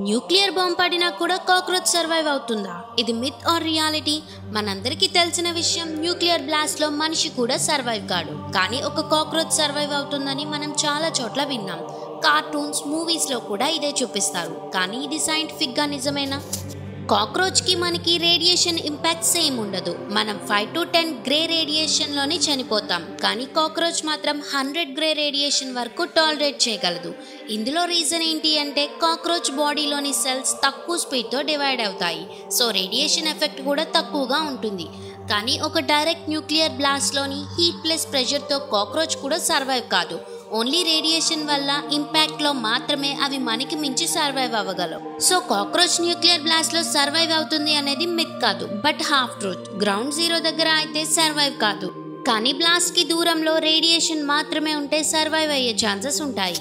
Nuclear bomb పడినా కూడా cockroach survive అవుతుందా? ఇది మిత్ ఆర్ రియాలిటీ? మనందరికీ తెలిసిన విషయం, న్యూక్లియర్ బ్లాస్ట్ లో మనిషి కూడా సర్వైవ్ కాడు, కానీ ఒక కాక్రోచ్ సర్వైవ్ అవుతుందని మనం చాలా చోట్ల విన్నాం. కార్టూన్స్, మూవీస్ లో కూడా ఇదే చూపిస్తారు. కానీ ఇది సైంటిఫిక్ గా నిజమేనా? కాక్రోచ్ కి మనకి రేడియేషన్ ఇంపాక్ట్ సేమ్ ఉండదు. మనం 5 to 10 గ్రే రేడియేషన్ లోనే చనిపోతాం, కానీ కాక్రోచ్ మాత్రం 100 గ్రే రేడియేషన్ వరకు టాలరేట్ చేయగలదు. ఇందులో రీజన్ ఏంటి అంటే, కాక్రోచ్ బాడీలోని సెల్స్ తక్కువ స్పీడ్తో డివైడ్ అవుతాయి, సో రేడియేషన్ ఎఫెక్ట్ కూడా తక్కువగా ఉంటుంది. కానీ ఒక డైరెక్ట్ న్యూక్లియర్ బ్లాస్ట్లోని హీట్ ప్లస్ ప్రెషర్తో కాక్రోచ్ కూడా సర్వైవ్ కాదు. ఓన్లీ రేడియేషన్ వల్ల ఇంపాక్ట్లో మాత్రమే అవి మనకి మించి సర్వైవ్ అవ్వగలవు. సో కాక్రోచ్ న్యూక్లియర్ బ్లాస్ట్లో సర్వైవ్ అవుతుంది అనేది మిత్ కాదు, but half truth. Ground zero దగ్గర అయితే సర్వైవ్ కాదు, కానీ బ్లాస్ట్కి దూరంలో రేడియేషన్ మాత్రమే ఉంటే సర్వైవ్ అయ్యే ఛాన్సెస్ ఉంటాయి.